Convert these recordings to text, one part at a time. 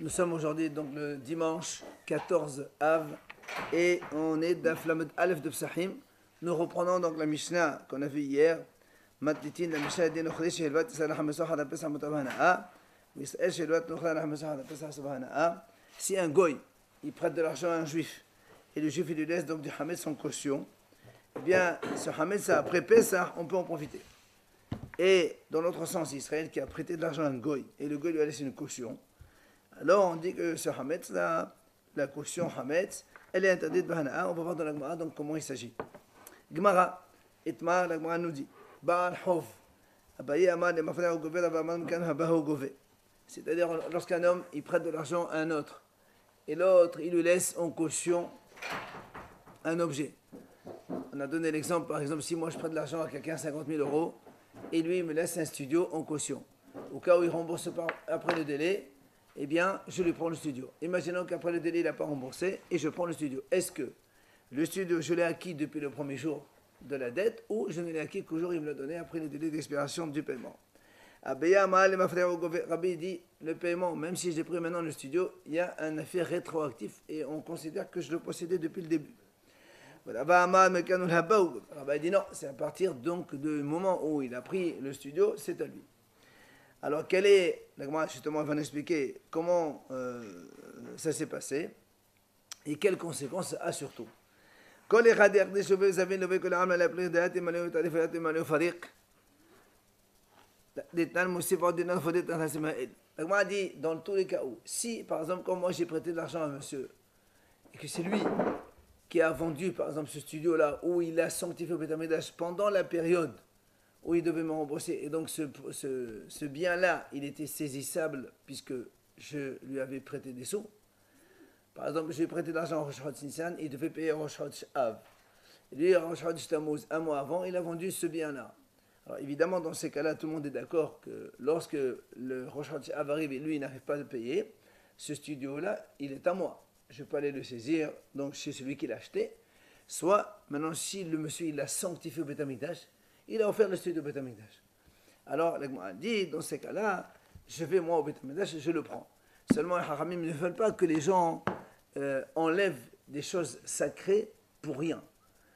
Nous sommes aujourd'hui donc le dimanche 14 Av et on est d'Aflamed Aleph de Psahim. Nous reprenons donc la Mishnah qu'on a vue hier. Matlitin la Mishnah dit Nochli Shehelvat Salah Hamesach Ala Pesach Mutavana'a Misraël Shehelvat Nochli Ala Hamesach Ala Pesach Subhana'a. Si un goy il prête de l'argent à un juif et le juif il lui laisse donc du Hametz son caution, eh bien ce Hametz après Pesach on peut en profiter. Et dans l'autre sens, Israël qui a prêté de l'argent à un goy et le goy lui a laissé une caution, alors on dit que ce Hametz là, la caution Hametz, elle est interdite de Hana'a. On va voir dans la Gemara donc comment il s'agit. Gemara, Itmar, la Gemara nous dit Baal Hov, Abaye Amad et Mafra Gove, Lavaman Kan Habaho Gove. C'est-à-dire lorsqu'un homme il prête de l'argent à un autre et l'autre il lui laisse en caution un objet. On a donné l'exemple, par exemple, si moi je prête de l'argent à quelqu'un 50 000 euros et lui il me laisse un studio en caution. Au cas où il rembourse pas après le délai, eh bien, je lui prends le studio. Imaginons qu'après le délai, il n'a pas remboursé et je prends le studio. Est-ce que le studio, je l'ai acquis depuis le premier jour de la dette ou je ne l'ai acquis qu'au jour où il me l'a donné après le délai d'expiration du paiement? Rabbi dit, le paiement, même si j'ai pris maintenant le studio, il y a un effet rétroactif et on considère que je le possédais depuis le début. Rabbi dit non, c'est à partir donc du moment où il a pris le studio, c'est à lui. Alors, quelle est, justement, on va nous expliquer comment ça s'est passé et quelles conséquences ça a surtout. La dit, dans tous les cas où, si, par exemple, comme moi j'ai prêté de l'argent à un monsieur, et que c'est lui qui a vendu, par exemple, ce studio-là, où il a sanctifié au Beth Amikdash pendant la période où il devait me rembourser. Et donc ce bien-là, il était saisissable puisque je lui avais prêté des sous. Par exemple, je lui ai prêté de l'argent à Rosh Chodesh Nissan, il devait payer à Rosh Chodesh Av. Et lui, à Rosh Chodesh Tammuz, un mois avant, il a vendu ce bien-là. Alors évidemment, dans ces cas-là, tout le monde est d'accord que lorsque le Rosh Chodesh Av arrive et lui, il n'arrive pas à le payer, ce studio-là, il est à moi. Je peux aller le saisir, donc chez celui qui l'a acheté. Soit, maintenant, si le monsieur, il l'a sanctifié au Beth Amikdash, il a offert le studio au Beth Amikdash. Alors, la Gemara dit, dans ces cas-là, je vais moi au Beth Amikdash et je le prends. Seulement, les Haramim ne veulent pas que les gens enlèvent des choses sacrées pour rien.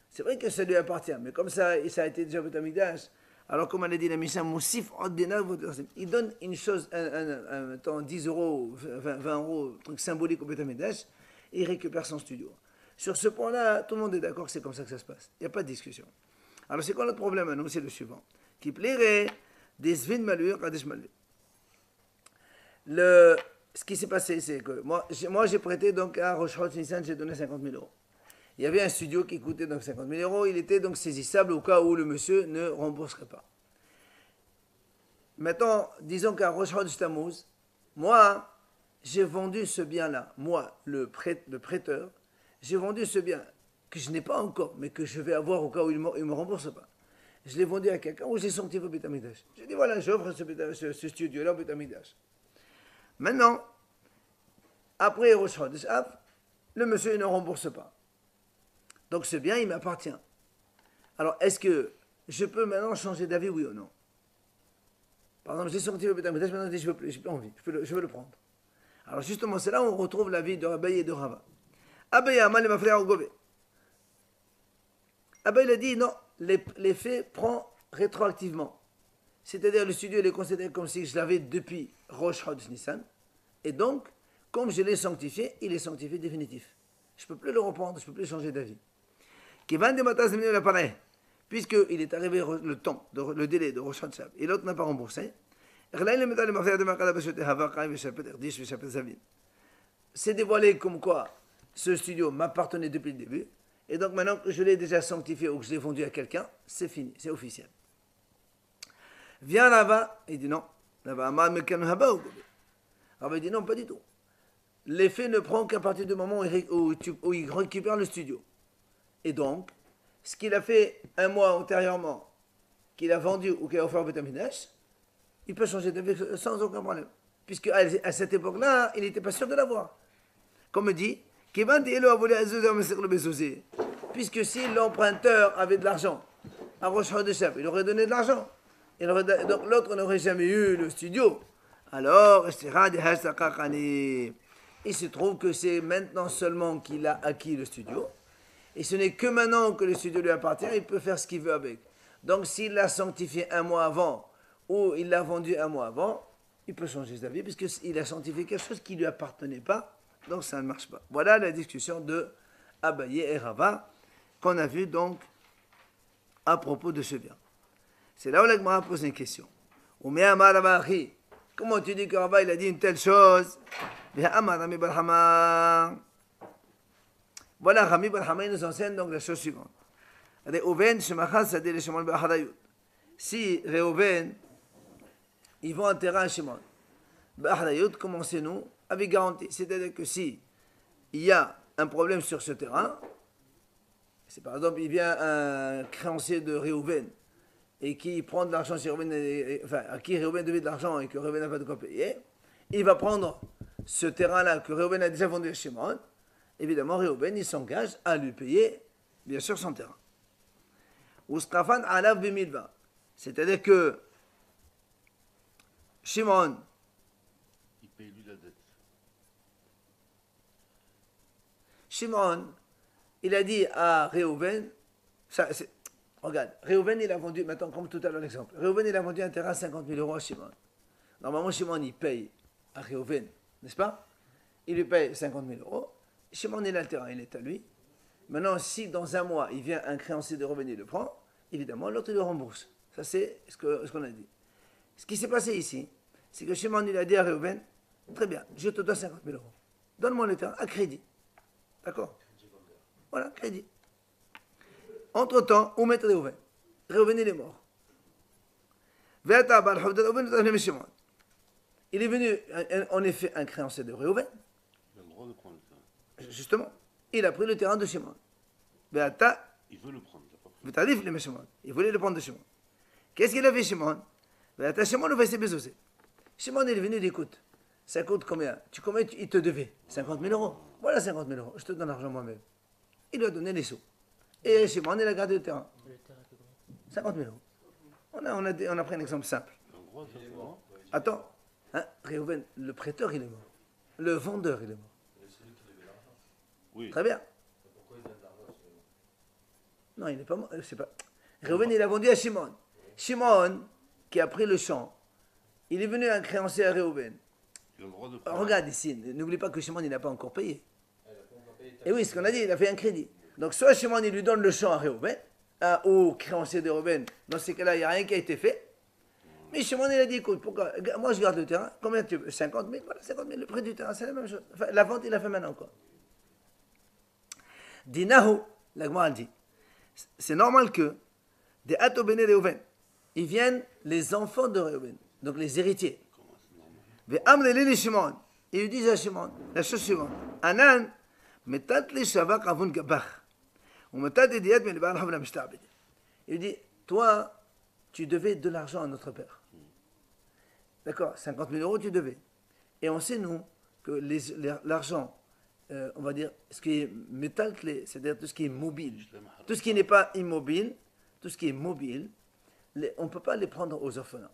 C'est vrai que ça lui appartient, mais comme ça a été déjà au Beth Amikdash, alors comme on a dit la Mishnah, Moussif, il donne une chose, un temps 10 euros, 20 euros, un truc symbolique au Beth Amikdash, et il récupère son studio. Sur ce point-là, tout le monde est d'accord que c'est comme ça que ça se passe. Il n'y a pas de discussion. Alors, c'est quoi notre problème à nous? C'est le suivant. Qui plairait des svin malur à des malur. Ce qui s'est passé, c'est que moi j'ai prêté donc à Rosh Chodesh Nissan, j'ai donné 50 000 euros. Il y avait un studio qui coûtait donc 50 000 euros. Il était donc saisissable au cas où le monsieur ne rembourserait pas. Maintenant, disons qu'à Rosh Chodesh Tammuz, moi, j'ai vendu ce bien-là. Moi, le prêteur, j'ai vendu ce bien que je n'ai pas encore, mais que je vais avoir au cas où il ne me rembourse pas. Je l'ai vendu à quelqu'un où j'ai sanctifié au Beth Amikdash. J'ai dit voilà, j'offre ce studio-là au Beth Amikdash. Maintenant, après Rosh Chodesh Av, le monsieur il ne rembourse pas. Donc ce bien, il m'appartient. Alors, est-ce que je peux maintenant changer d'avis, oui ou non? Par exemple, j'ai sanctifié au Beth Amikdash, maintenant je dis, je n'ai pas envie, je veux le prendre. Alors justement, c'est là où on retrouve l'avis de Rabbi et de Rava. Abaye Amal et Mafra Gove. Abba il a dit non, l'effet prend rétroactivement. C'est-à-dire le studio il est considéré comme si je l'avais depuis Rosh Chodesh Nissan. Et donc, comme je l'ai sanctifié, il est sanctifié définitif. Je ne peux plus le reprendre, je ne peux plus changer d'avis. Puisqu'il est arrivé le temps, le délai de Rosh Chodesh et l'autre n'a pas remboursé, c'est dévoilé comme quoi ce studio m'appartenait depuis le début. Et donc maintenant que je l'ai déjà sanctifié ou que je l'ai vendu à quelqu'un, c'est fini, c'est officiel. Viens là-bas, il dit non. Là-bas, il dit non, pas du tout. L'effet ne prend qu'à partir du moment où il récupère le studio. Et donc, ce qu'il a fait un mois antérieurement, qu'il a vendu ou qu'il a offert au Beth Amikdash, il peut changer d'avis sans aucun problème. Puisque à cette époque-là, il n'était pas sûr de l'avoir. Comme dit, puisque si l'emprunteur avait de l'argent à Rosh Chodesh, il aurait donné de l'argent. Donc l'autre n'aurait jamais eu le studio. Alors, il se trouve que c'est maintenant seulement qu'il a acquis le studio. Et ce n'est que maintenant que le studio lui appartient, il peut faire ce qu'il veut avec. Donc s'il l'a sanctifié un mois avant, ou il l'a vendu un mois avant, il peut changer d'avis, puisqu'il a sanctifié quelque chose qui ne lui appartenait pas. Donc ça ne marche pas. Voilà la discussion de Abaye et Rava, qu'on a vu donc à propos de ce bien. C'est là où la Gemara pose une question. Comment tu dis que Rava il a dit une telle chose? Voilà, Rami Ben Hama nous enseigne donc la chose suivante. Si Reuven, ils vont enterrer un Shimon, commencez-nous avec garantie. C'est-à-dire que si il y a un problème sur ce terrain, c'est par exemple, il vient un créancier de Reuven et qui prend de l'argent chez Reuven, enfin, à qui Reuven devait de l'argent et que Reuven n'a pas de quoi payer, il va prendre ce terrain-là que Reuven a déjà vendu à Shimon. Évidemment, Reuven, il s'engage à lui payer, bien sûr, son terrain. Uskafan alav bimilva. C'est-à-dire que Shimon, il paye lui la dette. Shimon, il a dit à Reuven, regarde, Reuven, il a vendu, maintenant, comme tout à l'heure l'exemple, Reuven, il a vendu un terrain à 50 000 euros à Shimon. Normalement, Shimon, il paye à Reuven, n'est-ce pas? Il lui paye 50 000 euros. Shimon, il a le terrain, il est à lui. Maintenant, si dans un mois, il vient un créancier de Reuven, il le prend, évidemment, l'autre, il le rembourse. Ça, c'est ce qu'on a dit. Ce qui s'est passé ici, c'est que Shimon, il a dit à Reuven, très bien, je te dois 50 000 euros. Donne-moi le terrain à crédit. D'accord? Voilà, crédit. Entre-temps, où met Reuven? Reuven, il est mort. Il est venu, en effet, un créancier de Reuven. Il a le droit de prendre le terrain. Justement, il a pris le terrain de Shimon. Il veut le prendre. Il Il voulait le prendre de Shimon. Qu'est-ce qu'il a fait, Shimon? Shimon il est venu, il dit, écoute, ça coûte combien? Il te devait 50 000 euros. Voilà 50 000 euros, je te donne l'argent moi-même. Il lui a donné les sous. Et Shimon, il a gardé le terrain. 50 000 euros. On a pris un exemple simple. Attends, hein, Reuven, le prêteur, il est mort. Le vendeur, il est mort. Oui. Très bien. Non, il n'est pas mort. C'est pas... Reuven, il a vendu à Shimon. Shimon, qui a pris le champ, il est venu un créancier à Reuven. Regarde ici, n'oublie pas que Shimon, il n'a pas encore payé. Et oui, ce qu'on a dit, il a fait un crédit. Donc, soit Shimon, il lui donne le champ à Reuven, au créancier de Reuven. Dans ces cas-là, il n'y a rien qui a été fait. Mais Shimon, il a dit, écoute, pourquoi? Moi, je garde le terrain. Combien tu veux? 50 000. Voilà, 50 000, le prix du terrain, c'est la même chose. Enfin, la vente, il a fait maintenant, quoi. Dinahu, la Gemara dit, c'est normal que des Atobene Reuven, ils viennent les enfants de Reuven, donc les héritiers. Et ils disent à Shimon la chose suivante, Anan, metat li shavak avun gabach, ou metat ediyat min ba'al havla mishtabed. Il dit, toi, tu devais de l'argent à notre père. D'accord, 50 000 euros tu devais. Et on sait, nous, que l'argent, on va dire, ce qui est métal, c'est-à-dire tout ce qui est mobile, tout ce qui n'est pas immobile, tout ce qui est mobile, on ne peut pas les prendre aux orphelins.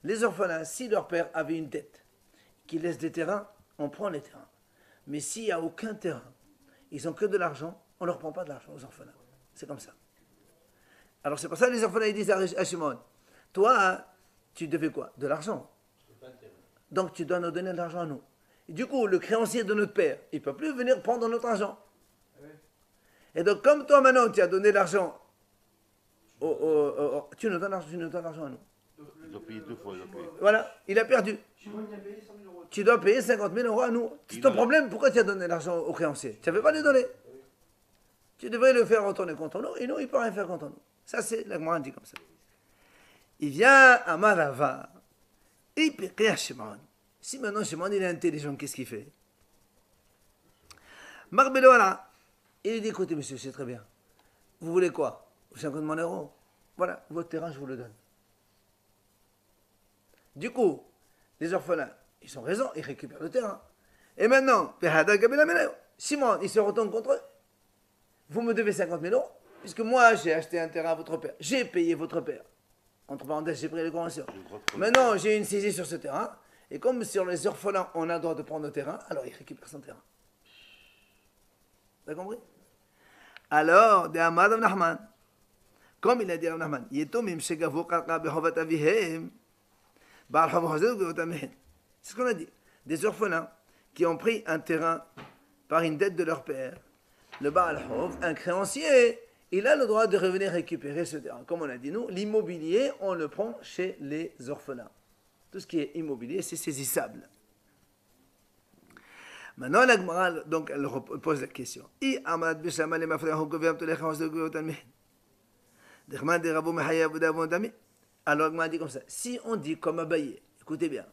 Les orphelins, si leur père avait une dette, qui laisse des terrains, on prend les terrains. Mais s'il n'y a aucun terrain, ils n'ont que de l'argent, on ne leur prend pas de l'argent aux orphelins. C'est comme ça. Alors c'est pour ça que les orphelins ils disent à Shimon, toi, tu devais quoi? De l'argent. Donc tu dois nous donner de l'argent à nous. Et du coup, le créancier de notre père, il ne peut plus venir prendre notre argent. Et donc comme toi maintenant, tu as donné l'argent, tu nous donnes l'argent à nous. Il doit payer 2 fois. Voilà, il a perdu. Tu dois payer 50 000 euros à nous. C'est ton problème, pourquoi tu as donné l'argent au créancier? Tu ne veux pas lui donner. Tu devrais le faire retourner contre nous, et nous, il ne peut rien faire contre nous. Ça, c'est la Gemara dit comme ça. Il vient à Marava, il peut à Shimon. Si maintenant Shimon il est intelligent, qu'est-ce qu'il fait? Marbelora, il dit, écoutez monsieur, c'est très bien. Vous voulez quoi? 50 000 euros. Voilà, votre terrain, je vous le donne. Du coup, les orphelins, ils ont raison, ils récupèrent le terrain. Et maintenant, Shimon, il se retourne contre eux. Vous me devez 50 000 euros, puisque moi, j'ai acheté un terrain à votre père. J'ai payé votre père. Entre parenthèses, j'ai pris les conventions. J'ai le droit de prendre. Maintenant, j'ai une saisie sur ce terrain. Et comme sur les orphelins, on a le droit de prendre le terrain, alors il récupère son terrain. T'as compris? Alors, de Ahmad ibn Nahman, comme il a dit à Nahman, Yetomim shegavu qarqa behovat avihem, ba'al hava hazed ugotamehen. C'est ce qu'on a dit. Des orphelins qui ont pris un terrain par une dette de leur père. Le Baal Hov, un créancier, il a le droit de revenir récupérer ce terrain. Comme on a dit nous, l'immobilier, on le prend chez les orphelins. Tout ce qui est immobilier, c'est saisissable. Maintenant, la Gemara, donc, elle pose la question. Alors, la Gemara dit comme ça. Si on dit comme Abaye, écoutez bien,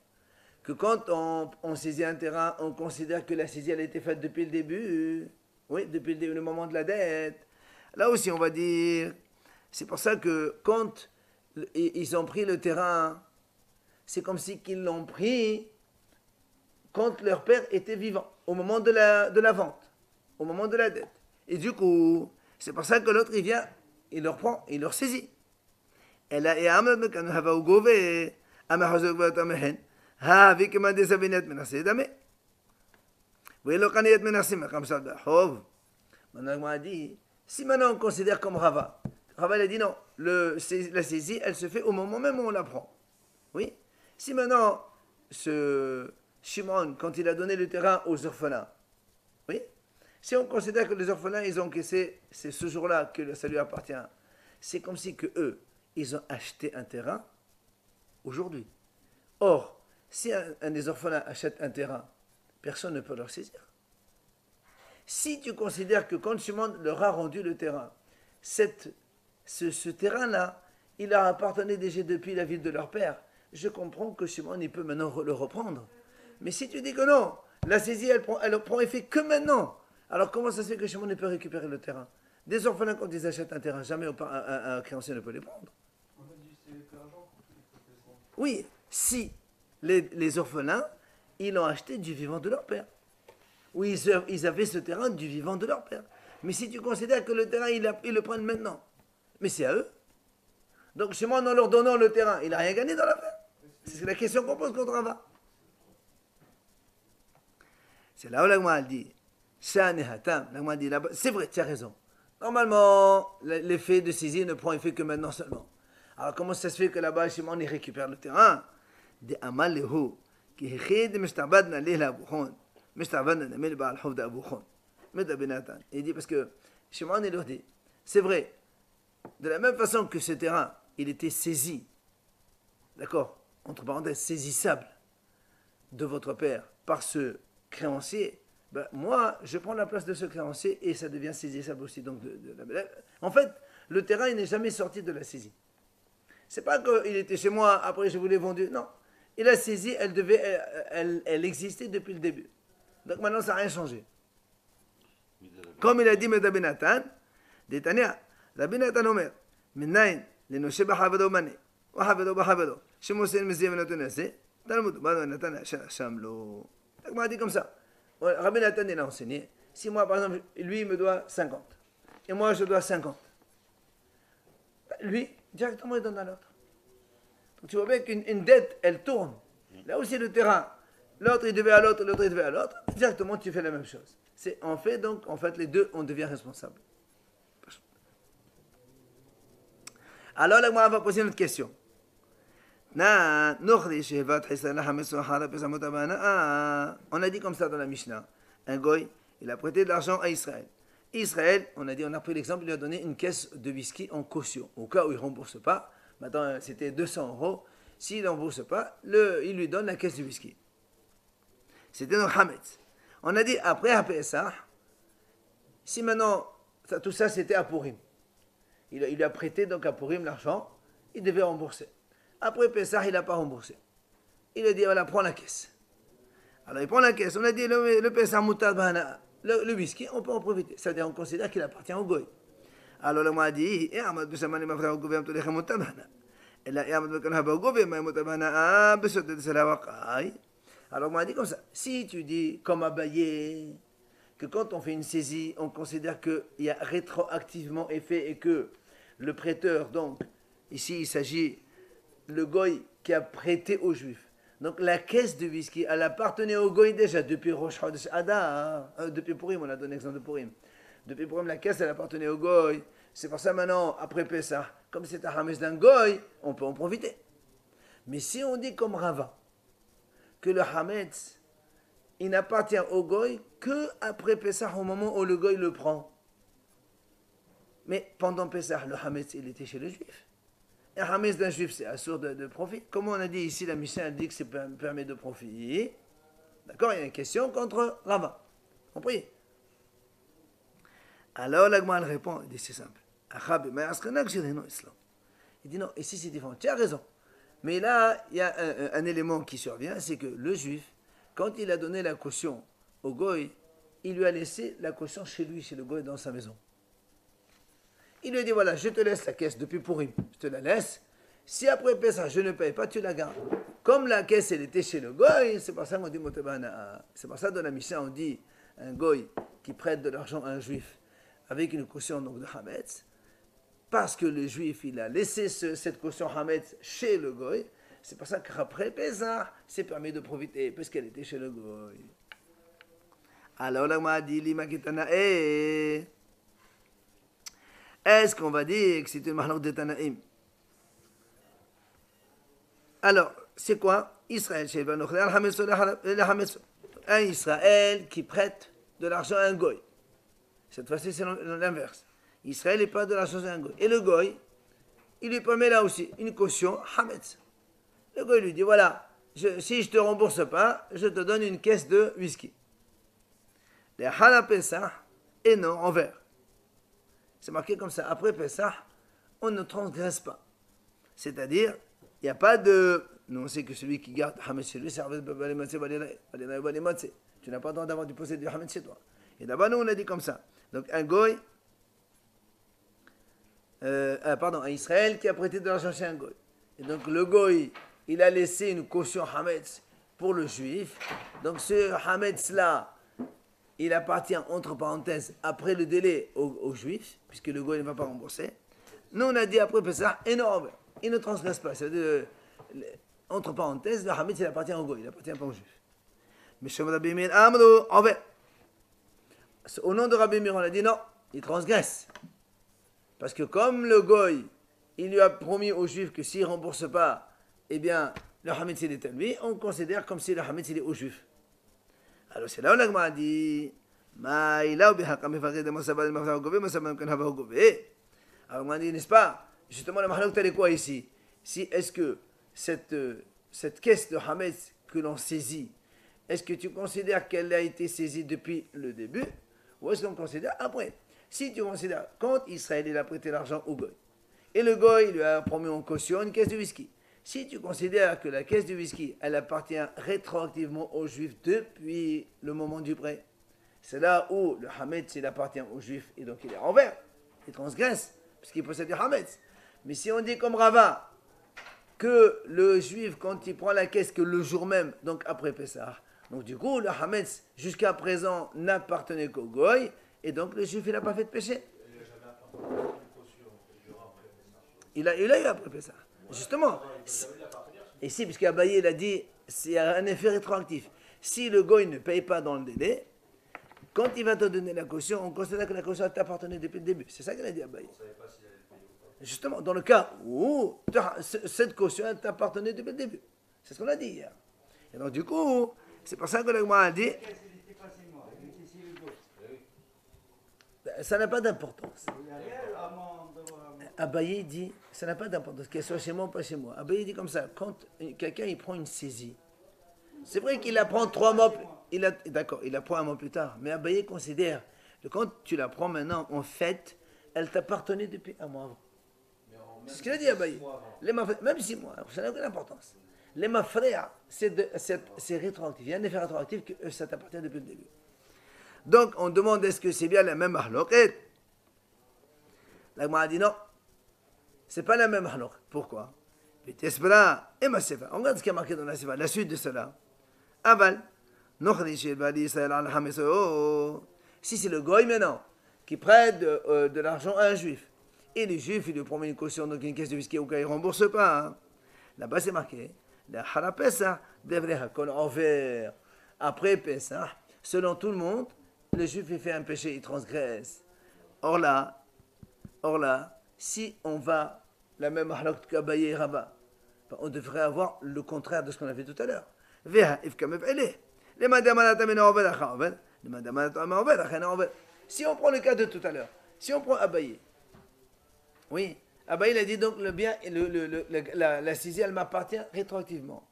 que quand on saisit un terrain, on considère que la saisie elle a été faite depuis le début, oui, depuis le moment de la dette. Là aussi, on va dire, c'est pour ça que quand ils ont pris le terrain, c'est comme si qu'ils l'ont pris quand leur père était vivant, au moment de la vente, au moment de la dette. Et du coup, c'est pour ça que l'autre, il vient, il leur prend, il leur saisit. Et là, et Ahmed, quand on va au Gové, Maintenant, a dit, si maintenant on considère comme Rava, Rava a dit non, la saisie, elle se fait au moment même où on la prend. Oui. Si maintenant, ce Shimon, quand il a donné le terrain aux orphelins, oui, si on considère que les orphelins, ils ont encaissé, c'est ce jour-là que ça lui appartient, c'est comme si que eux, ils ont acheté un terrain aujourd'hui. Or, si un des orphelins achète un terrain, personne ne peut leur saisir. Si tu considères que quand Shimon leur a rendu le terrain, ce terrain-là, il leur appartenait déjà depuis la vie de leur père, je comprends que Shimon, il peut maintenant le reprendre. Mais si tu dis que non, la saisie, elle prend effet que maintenant, alors comment ça se fait que Shimon ne peut récupérer le terrain? Des orphelins, quand ils achètent un terrain, jamais un créancier ne peut les prendre. Oui, si les orphelins, ils l'ont acheté du vivant de leur père. Oui, ils avaient ce terrain du vivant de leur père. Mais si tu considères que le terrain, ils le prennent maintenant, mais c'est à eux. Donc, chez moi, en leur donnant le terrain, il n'a rien gagné dans l'affaire. C'est la question qu'on pose contre Rava. C'est là où l'Agma dit, c'est vrai, tu as raison. Normalement, l'effet de saisie ne prend effet que maintenant seulement. Alors, comment ça se fait que là-bas, chez moi, on y récupère le terrain? De Amal Lehu, qui est de Mestabadna Lila Bouchon. Il dit parce que Shimon il leur dit, c'est vrai, de la même façon que ce terrain, il était saisi, d'accord, entre parenthèses, saisissable de votre père par ce créancier, ben, moi, je prends la place de ce créancier et ça devient saisissable aussi. Donc, en fait, le terrain, il n'est jamais sorti de la saisie. C'est pas qu'il était chez moi, après je vous l'ai vendu, non. Il a saisi, elle existait depuis le début. Donc maintenant, ça n'a rien changé. Comme il a dit, Rabbi Nathan, Détania, Rabbi Nathan Omer, Minayin, les noshé bahavado mané, wahavado bahavado, shemosen mezim notenase, Talmud, Bado Nathan, Shamlo. Donc, on a dit comme ça. Rabbi Nathan, il a enseigné. Si moi, par exemple, lui, il me doit 50, et moi, je dois 50, lui, directement, il donne à l'autre. Donc, tu vois bien qu'une dette, elle tourne. Là aussi, le terrain. L'autre, il devait à l'autre, l'autre, il devait à l'autre. Directement, tu fais la même chose. En fait, les deux, on devient responsable. Alors, là, on va poser une autre question. On a dit comme ça dans la Mishnah. Un goy, il a prêté de l'argent à Israël. Israël, on a pris l'exemple, il lui a donné une caisse de whisky en caution. Au cas où il ne rembourse pas, maintenant, c'était 200 €. S'il ne rembourse pas, il lui donne la caisse de whisky. C'était dans Hametz. On a dit après à Pessah, si maintenant, tout ça c'était à Purim. Il lui a prêté donc à Purim l'argent, il devait rembourser. Après Pessah, il n'a pas remboursé. Il a dit, voilà, prends la caisse. Alors il prend la caisse, on a dit, le Pessah Moutad Bahana, le whisky, on peut en profiter. C'est-à-dire, on considère qu'il appartient au goy. Alors le m'a dit, et Ahmad Bishamani Mafra au gouvernement de Moutad Bahana. Et là, Ahmad Bishamani au gouvernement de Moutad Bahana, ah, Bessot de Salawakaï. Alors, on m'a dit comme ça, si tu dis, comme Abaye, que quand on fait une saisie, on considère qu'il y a rétroactivement effet et que le prêteur, donc, ici il s'agit le goy qui a prêté aux juifs. Donc la caisse de whisky, elle appartenait au goy déjà depuis Rosh Chodesh Adar, depuis Purim, on a donné l'exemple de Purim. Depuis Purim, la caisse, elle appartenait au goy. C'est pour ça maintenant, après Pessah, comme c'est un hametz d'un goy, on peut en profiter. Mais si on dit comme Rava, que le hametz, il n'appartient au goy que après Pessah, au moment où le goy le prend. Mais pendant Pessah, le hametz, il était chez le juif. Et un hametz d'un juif, c'est assourd de profit. Comme on a dit ici, la Mishnah dit que c'est permis de profit. D'accord, il y a une question contre Rava. Compris? Alors l'Agma répond, il dit c'est simple. Il dit non, ici c'est différent. Tu as raison. Mais là, il y a un élément qui survient, c'est que le juif, quand il a donné la caution au goy, il lui a laissé la caution chez lui, chez le goy, dans sa maison. Il lui a dit, voilà, je te laisse la caisse depuis Purim, je te la laisse. Si après Pessah, je ne paye pas, tu la gardes. Comme la caisse, elle était chez le goy, c'est pour ça qu'on dit Motabana. C'est pour ça dans la Mishnah, on dit un goy qui prête de l'argent à un juif avec une caution donc, de Hametz, parce que le juif, il a laissé cette caution Hametz chez le goy, c'est pour ça qu'après Pessah, c'est permis de profiter, parce qu'elle était chez le goy. Alors, là, on m'a dit, est-ce qu'on va dire que c'est une mahlok de Tanaïm? Alors, c'est quoi? Israël, un Israël qui prête de l'argent à un goy. Cette fois-ci, c'est l'inverse. Israël n'est pas de l'argent à un goy. Et le goy, il lui permet là aussi une caution, hametz. Le goy lui dit, voilà, si je ne te rembourse pas, je te donne une caisse de whisky. Les hala Pessah, et non, en verre. C'est marqué comme ça. Après Pessah, on ne transgresse pas. C'est-à-dire, il n'y a pas de... Nous, on sait que celui qui garde hametz chez lui, c'est tu n'as pas le droit d'avoir déposé du hametz chez toi. Et là-bas, nous, on a dit comme ça. Donc, un goy, un Israël qui a prêté de l'argent chez un goy. Et donc, le goy, il a laissé une caution hametz pour le juif. Donc, ce hametz-là, il appartient, entre parenthèses, après le délai au juif, puisque le goy ne va pas rembourser. Nous, on a dit après Pessah, et non, il ne transgresse pas. C'est-à-dire, entre parenthèses, le hametz, il appartient au goy, il n'appartient pas au juif. Mais chez Rabbi Meir, en fait, au nom de Rabbi Meir, on a dit non, il transgresse. Parce que comme le goy, il lui a promis au juif que s'il ne rembourse pas, eh bien, le hametz, il est à lui, on considère comme si le hametz, il est au juif. Alors c'est là où l'Agma a dit, alors on a dit, n'est-ce pas, justement la mahlok elle est quoi ici? Si est-ce que cette caisse de hametz que l'on saisit, est-ce que tu considères qu'elle a été saisie depuis le début, ou est-ce qu'on considère après? Si tu considères, quand Israël il a prêté l'argent au goy, et le goy lui a promis en caution une caisse de whisky, si tu considères que la caisse de whisky, elle appartient rétroactivement aux juifs depuis le moment du prêt, c'est là où le hametz, il appartient aux juifs, et donc il est envers, il transgresse, parce qu'il possède du hametz. Mais si on dit comme Rava, que le juif, quand il prend la caisse que le jour même, donc après Pessah, donc du coup, le hametz, jusqu'à présent, n'appartenait qu'au goy, et donc le juif, il n'a pas fait de péché. Il a eu après Pessah. Justement. Et si, puisque Abaye, il a dit, c'est un effet rétroactif. Si le goy ne paye pas dans le délai, quand il va te donner la caution, on considère que la caution t'appartenait depuis le début. C'est ça qu'il a dit Abaye. Justement, dans le cas où cette caution t'appartenait depuis le début. C'est ce qu'on a dit hier. Et donc, du coup, c'est pour ça que l'Agma a dit. Ça n'a pas d'importance. Abaye dit, ça n'a pas d'importance, qu'elle soit chez moi ou pas chez moi. Abaye dit comme ça, quand quelqu'un il prend une saisie, c'est vrai qu'il la prend 3 mois, d'accord, il la prend un mois plus tard, mais Abaye considère que quand tu la prends maintenant, en fait, elle t'appartenait depuis un mois avant. C'est ce qu'il a dit Abaye. Même 6 mois, ça n'a aucune importance. Les mafréas, c'est rétroactif. Il y a un effet rétroactif que ça t'appartient depuis le début. Donc, on demande est-ce que c'est bien la même mahloket? La Gemara a dit non. C'est pas la même mahlok. Pourquoi? On regarde ce qui est marqué dans la Sefa, la suite de cela. Aval. Si c'est le goy maintenant qui prête de l'argent à un juif, et le juif il lui promet une caution, donc une caisse de whisky au cas où il ne rembourse pas, hein. Là-bas, c'est marqué. La Pesach devrait hakol envers. Après Pesach, selon tout le monde, le juif il fait un péché, il transgresse. Or là, si on va la même halak qu'Abaye et Rabat, on devrait avoir le contraire de ce qu'on a fait tout à l'heure. Si on prend le cas de tout à l'heure, si on prend Abaye, oui, Abaye il a dit donc le bien, la saisie elle m'appartient rétroactivement.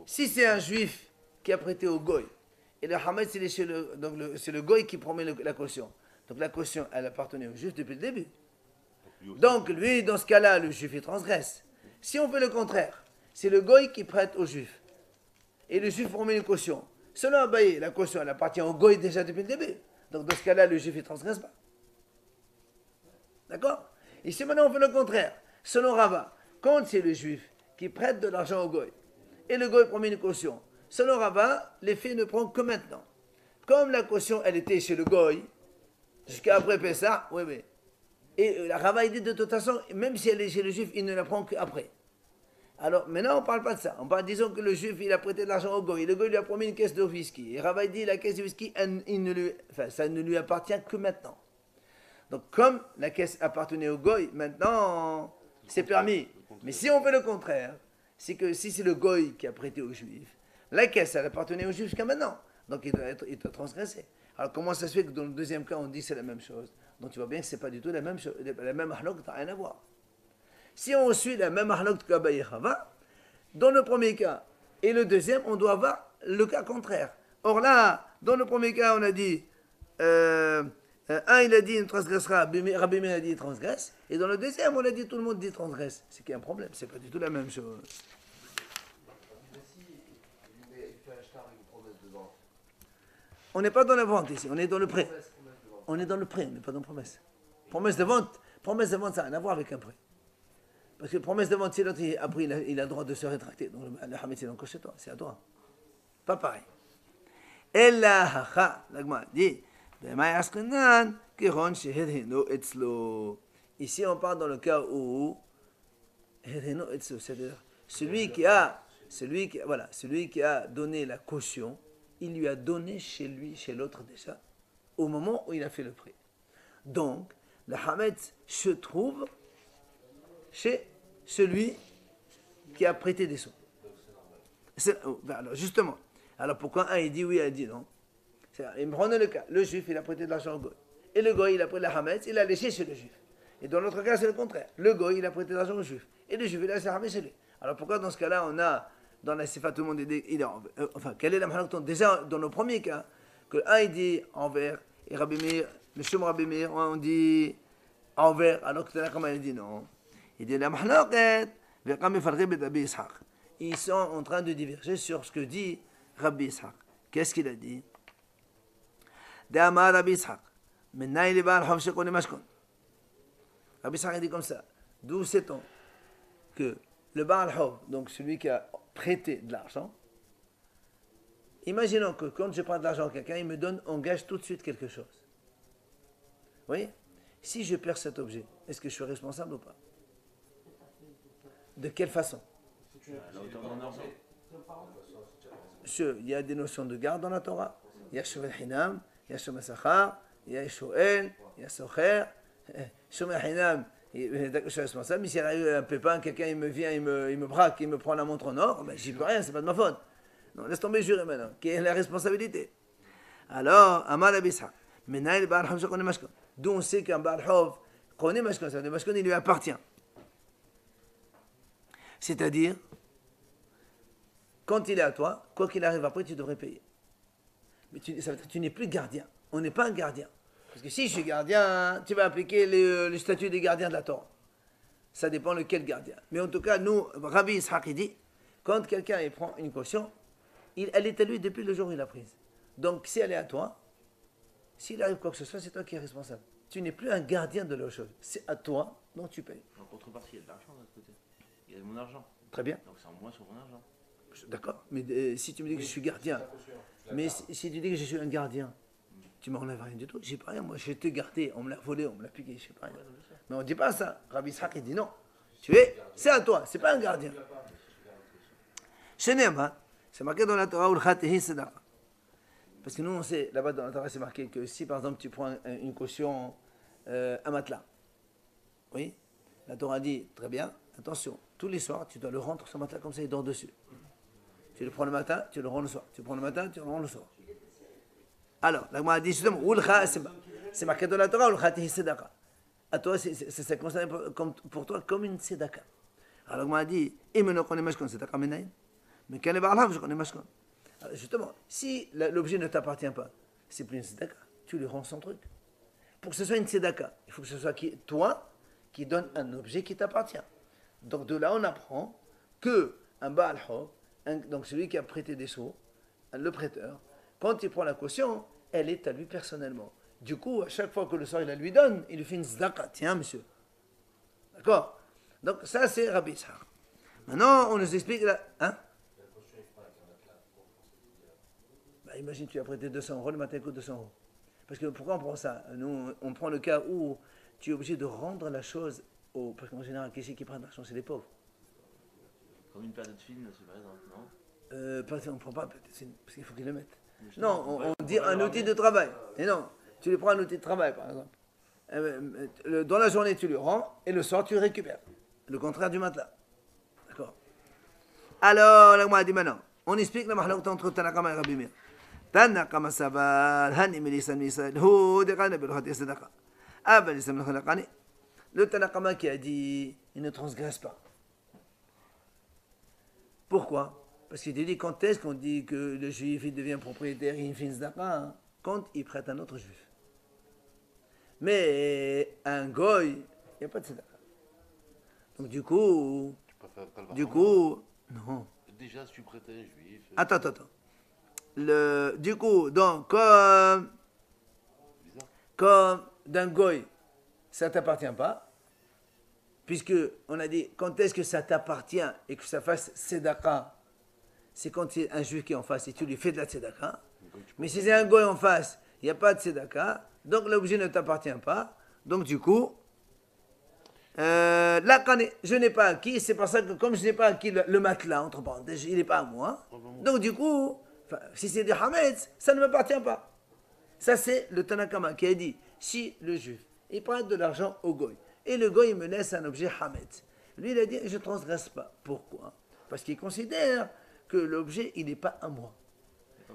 Si c'est un juif qui a prêté au goy, et le Hamed c'est le goy qui promet la caution. Donc la caution elle appartenait au juif depuis le début. Donc lui dans ce cas-là le juif il transgresse. Si on fait le contraire, c'est le goy qui prête au juif. Et le juif promet une caution. Selon Abaye, la caution elle appartient au goy déjà depuis le début. Donc dans ce cas-là le juif il transgresse pas. D'accord? Et si maintenant on fait le contraire, selon Rava, quand c'est le juif qui prête de l'argent au goy, et le goy promet une caution, selon Rava, l'effet ne prend que maintenant. Comme la caution, elle était chez le goy, jusqu'à après Pessah, oui. Et la Rava, il dit de toute façon, même si elle est chez le juif, il ne la prend qu'après. Alors maintenant, on ne parle pas de ça. On parle, disons que le juif, il a prêté de l'argent au goy, le goy lui a promis une caisse de whisky. Et Rava, il dit, la caisse de whisky, ça ne lui appartient que maintenant. Donc, comme la caisse appartenait au goy, maintenant, c'est permis. Mais si on fait le contraire, c'est que si c'est le goy qui a prêté au juif, la caisse, elle appartenait au juif jusqu'à maintenant. Donc, il doit transgresser. Alors, comment ça se fait que dans le deuxième cas, on dit que c'est la même chose? Donc, tu vois bien que ce n'est pas du tout la même chose. La même ahlok, ça n'a rien à voir. Si on suit la même ahlok qu'Abaye et Chava, dans le premier cas et le deuxième, on doit avoir le cas contraire. Or là, dans le premier cas, on a dit... un, il a dit, il transgressera, Rabbi Meir a dit, il transgresse. Et dans le deuxième, on a dit, tout le monde dit, transgresse. C'est qu'il y a un problème, c'est pas du tout la même chose. On n'est pas dans la vente ici, on est dans le prêt. On est dans le prêt, on n'est pas dans la promesse. Promesse de vente, ça n'a rien à voir avec un prêt. Parce que promesse de vente, si l'autre, après, il a le droit de se rétracter. Donc le Hamed, c'est encore chez toi, c'est à toi. Pas pareil. Ella hacha, l'agma dit, ici, on parle dans le cas où c'est-à-dire celui qui a donné la caution, il lui a donné chez lui, chez l'autre déjà, au moment où il a fait le prêt. Donc, le Hamed se trouve chez celui qui a prêté des sous. Alors, justement, alors pourquoi un il dit oui, un il dit non? Il me prend le cas, le juif il a prêté de l'argent au goy. Et le goy il a prêté la hametz, il a laissé chez le juif. Et dans l'autre cas c'est le contraire. Le goy il a prêté de l'argent au juif. Et le juif il a laissé la hametz chez lui. Alors pourquoi dans ce cas-là on a, dans la sifa tout le monde il est enfin, quelle est la mahalakton? Déjà dans le premier cas, que un il dit envers, et Rabbi Meir, le Shom Rabbi Meir, on dit envers, alors que là comment il dit non? Il dit la mahalaket, ils sont en train de diverger sur ce que dit Rabbi Ishaq. Qu'est-ce qu'il a dit? Rabbi Ishaq a dit comme ça. D'où sait-on que le Baal Hov, donc celui qui a prêté de l'argent, imaginons que quand je prends de l'argent à quelqu'un, il me donne, on gage tout de suite quelque chose. Vous voyez? Si je perds cet objet, est-ce que je suis responsable ou pas? De quelle façon? Monsieur, il y a des notions de garde dans la Torah. Il y a Shovel Hinam, il y a Shovel Sachar, il y a Shoel, il y a Socher. Shovel Hinam, je suis responsable. Mais s'il y a eu un pépin, quelqu'un il me vient, il me braque, il me prend la montre en or, ben, j'y peux rien, c'est pas de ma faute. Non, laisse tomber jurer maintenant, qui est la responsabilité. Alors, Amar Abisa, Menaïl Baal Hov Shekone Mashkon. D'où on sait qu'un Baal Hov connaît Mashkon, ça veut dire Mashkon, il lui appartient. C'est-à-dire, quand il est à toi, quoi qu'il arrive après, tu devrais payer. Mais ça veut dire que tu n'es plus gardien. On n'est pas un gardien. Parce que si je suis gardien, tu vas appliquer le statut des gardiens de la Torah. Ça dépend lequel gardien. Mais en tout cas, nous, Rabbi Ishaq dit, quand quelqu'un prend une caution, elle est à lui depuis le jour où il l'a prise. Donc si elle est à toi, s'il arrive quoi que ce soit, c'est toi qui es responsable. Tu n'es plus un gardien de la chose. C'est à toi, donc tu payes. En contrepartie, il y a de l'argent de l'autre côté. Il y a de mon argent. Très bien. Donc c'est en moins sur mon argent. D'accord, mais si tu me dis que je suis gardien, mais si tu dis que je suis un gardien, tu m'enlèves rien du tout, j'ai pas rien, moi je t'ai gardé, on me l'a volé, on me l'a piqué, je sais pas rien. Mais on ne dit pas ça, Rabbi Ishaq il dit non, c'est à toi, c'est pas un gardien. Shenem, c'est marqué dans la Torah, Ulchatihi Sedaqa. Parce que nous, on sait, là-bas dans la Torah, c'est marqué que si par exemple tu prends une caution, un matelas, oui, la Torah dit, très bien, attention, tous les soirs, tu dois le rendre sur ce matelas comme ça, il dort dessus. Tu le prends le matin, tu le rends le soir. Tu le prends le matin, tu le rends le soir. Alors, la Gemara dit justement, c'est marqué dans la Torah, Ulchatihi Sedaqa. À toi, c'est considéré pour toi comme une Sedaka. Alors la Gemara dit, Imeno Kone Mashkon Sedaka Menaïn. Mais quand les Barlav, je connais Mashkon. Alors justement, si l'objet ne t'appartient pas, c'est plus une Sedaka. Tu lui rends son truc. Pour que ce soit une Sedaka, il faut que ce soit toi qui donne un objet qui t'appartient. Donc de là, on apprend que un Baal Hov, donc celui qui a prêté des sous, le prêteur, quand il prend la caution, elle est à lui personnellement. Du coup, à chaque fois que le soir il la lui donne, il lui fait une zdaka. Tiens, monsieur. D'accord? Donc, ça, c'est Rabbi Ishaq. Maintenant, on nous explique là. Hein? Bah, imagine, tu as prêté 200 euros, le matin il coûte 200 euros. Parce que pourquoi on prend ça? Nous, on prend le cas où tu es obligé de rendre la chose au. Parce qu'en général, qui c'est qui prend l'argent? C'est les pauvres. Comme une paire de films, c'est par exemple, non? On ne prend pas, parce qu'il faut qu'ils le mettent. Non, on dit un outil de travail. Et non, tu lui prends un outil de travail, par exemple. Dans la journée, tu le rends, et le soir, tu le récupères. Le contraire du matelas. D'accord. Alors, la Gemara dit maintenant, on explique la mahlok entre Tanakama et Rabbi Meir. Tanakama sabar, hani milisan misal, hu dekane belohati sedaka. Abel isam l'chalakani. Le Tanakama qui a dit, il ne transgresse pas. Pourquoi? Parce qu'il dit, quand est-ce qu'on dit que le juif il devient propriétaire, il fait une zdaka? Quand il prête un autre juif. Mais un goy, il n'y a pas de tzedaka. Donc du coup, non. Déjà, si tu prêtes à un juif. Attends. Du coup, donc, comme d'un goy, ça ne t'appartient pas, puisque on a dit, quand est-ce que ça t'appartient et que ça fasse tzedaka? C'est quand c'est un juif qui est en face et tu lui fais de la tzedaka. Mais si c'est un goy en face, il n'y a pas de tzedaka, donc l'objet ne t'appartient pas. Donc du coup, là, je n'ai pas acquis, c'est pour ça que comme je n'ai pas acquis le matelas, entre parenthèses, il n'est pas à moi. Donc du coup, si c'est du Hametz, ça ne m'appartient pas. Ça c'est le Tanakama qui a dit, si le juif, il prête de l'argent au goy, et le goy me laisse un objet Hametz. Lui il a dit, je ne transgresse pas. Pourquoi? Parce qu'il considère que l'objet, il n'est pas à moi.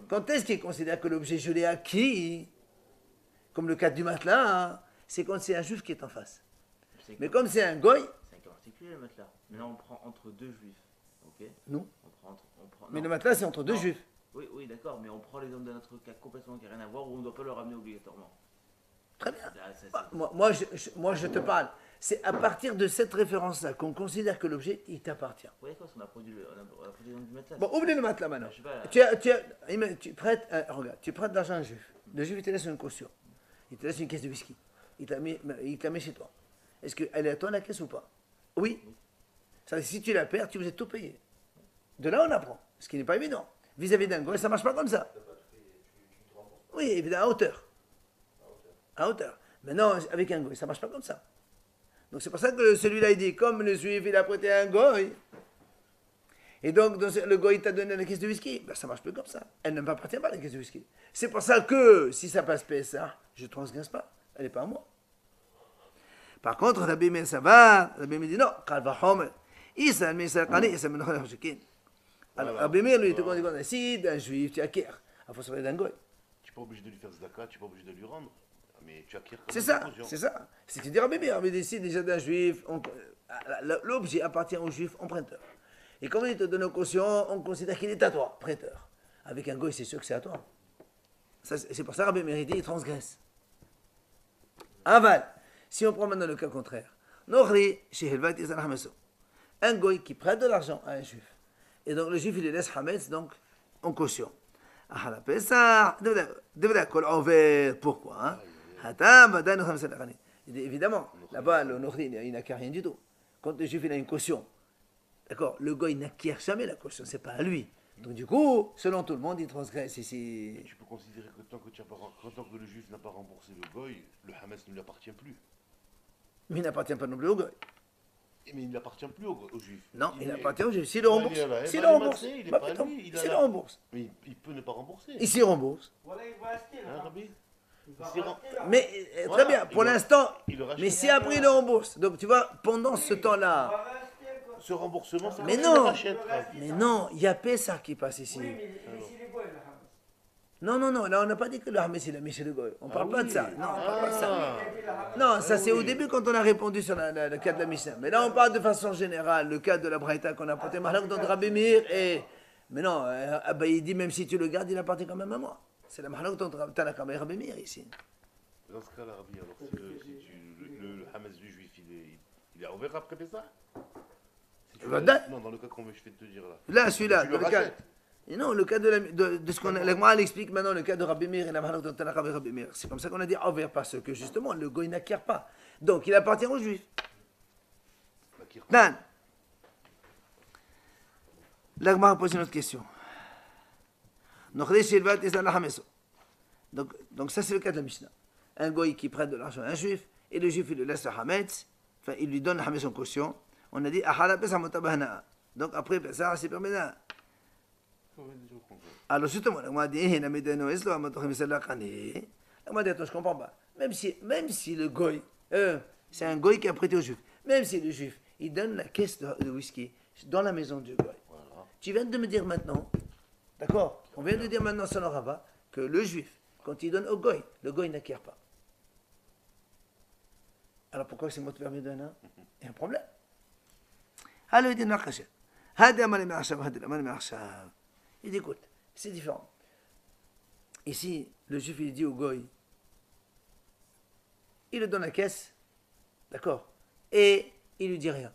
Quand est-ce qu'il considère que l'objet, je l'ai acquis, comme le cas du matelas, c'est quand c'est un juif qui est en face. Mais comme c'est un goy... C'est un cas particulier, le matelas. Mais là, on prend entre deux juifs, ok? Non. Mais non. le matelas, c'est entre deux juifs. Oui, d'accord, mais on prend l'exemple de notre cas complètement qui n'a rien à voir, où on ne doit pas le ramener obligatoirement. Très bien. Moi, je te parle. C'est à partir de cette référence-là qu'on considère que l'objet, il t'appartient. Oui, d'accord, on a produit l'exemple du matelas. Bon, oublie le matelas maintenant. Tu prêtes, regarde, tu prêtes de l'argent à un juif. Le juif, il te laisse une caution. Il te laisse une caisse de whisky. Il te la met chez toi. Est-ce qu'elle est à toi la caisse ou pas? Oui. Ça, si tu la perds, tu vous êtes tout payé. De là, on apprend. Ce qui n'est pas évident. Vis-à-vis d'un goy, ça ne marche pas comme ça. Oui, évidemment, à hauteur. À hauteur. Maintenant, avec un goy, ça ne marche pas comme ça. Donc c'est pour ça que celui-là, il dit, comme le juif, il a prêté à un goy, et donc le goy t'a donné la caisse de whisky, ben, ça ne marche plus comme ça. Elle ne m'appartient pas, la caisse de whisky. C'est pour ça que, si ça passe PSA, je ne transgresse pas. Elle n'est pas à moi. Par contre, Rabbi Meir, ça va. Rabbi Meir dit non, Kalva Homer. Alors, Rabbi Meir, lui, il te dit, si d'un juif, tu acquiers, il faut se faire d'un goy. Tu n'es pas obligé de lui faire zdaka, tu n'es pas obligé de lui rendre. Mais tu acquiers comme c'est ça. C'est ce que dit Rabbi Meir. Rabbi dit, si déjà d'un juif, l'objet appartient au juif emprunteur. Et comme il te donne une caution, on considère qu'il est à toi, prêteur. Avec un goy, c'est sûr que c'est à toi. C'est pour ça que Rabbi Meir dit, il transgresse. Aval. Si on prend maintenant le cas contraire, un goy qui prête de l'argent à un juif, et donc le juif il lui laisse Hametz donc en caution. Pourquoi? Évidemment, là-bas le Nochri il n'acquiert rien du tout. Quand le juif il a une caution, d'accord, le goy n'acquiert jamais la caution, c'est pas à lui. Donc du coup, selon tout le monde, il transgresse ici. Tu peux considérer que tant que le juif n'a pas remboursé le goy, le Hametz ne lui appartient plus. Mais il n'appartient pas non plus au goy. Mais il n'appartient plus aux Juifs. Non, il est- appartient au juif. S'il le rembourse, il est là, s'il bah, le il est rembourse, massé, il est bah, pas à putain, lui, il a s'il le la- rembourse, Mais il peut ne pas rembourser. et s'il rembourse. Voilà, il va acheter Hein, là. Rabbi Il va C'est racheter là. Mais très Voilà, bien, pour il le- l'instant, il le rachète. mais si après il le rembourse, donc tu vois, pendant ce Il temps-là, va racheter, quoi. Ce remboursement, c'est Mais quand non. il le rachète. Rabbi. mais non, il y a Pessah qui passe ici. Oui, mais s'il est beau, il va racheter. Non, non, non, là on n'a pas dit que le Hametz il a mis chez le Goy. On parle pas de ça. Non, on parle pas de ça. Ah. Non, ça c'est au oui. début quand on a répondu sur le cas de la Mishnah. Mais là on parle de façon générale, le cas de la Braïta qu'on a porté Mahlak dans Rabbi Meir et... Mais non, il dit même si tu le gardes, il appartient quand même à moi. C'est la Mahlak dans Tanakh et Rabbi Meir ici. Dans ce cas-là, Rabbi, alors le Hametz du juif, il est ouvert après ça Non, dans le cas qu'on je vais te dire là. Là, celui-là, Tu le dans le cas... rachètes. Et non, le cas de ce qu'on a... La Gemara, elle explique maintenant le cas de Rabbi Meir et la Mahlak dans Tanakh et Rabbi Meir. C'est comme ça qu'on a dit ouvert parce que justement le Goy n'acquiert pas. Donc il appartient aux Juifs. Dan. La Gemara pose une autre question. Donc ça c'est le cas de la Mishnah. Un goy qui prête de l'argent à un juif, et le juif il lui laisse le hametz, enfin il lui donne le hametz en caution. On a dit ahara pesa mutabahana. Donc après pesa c'est permis. Alors justement, la Gemara dit hina medeno eslo amatochim selakani. La Gemara dit attends, je comprends pas. Même si le goy, c'est un goy qui a prêté au juif, même si le juif il donne la caisse de whisky dans la maison du goy. Voilà. Tu viens de me dire maintenant, d'accord, on vient de dire maintenant sur le rabbin que le juif, quand il donne au goy, le goy n'acquiert pas. Alors pourquoi c'est moi qui permets de donner? Il y a un problème. Alors il dit Nakasha. Il dit écoute, c'est différent. Ici, le juif il dit au goy, il lui donne la caisse, d'accord, et il lui dit rien.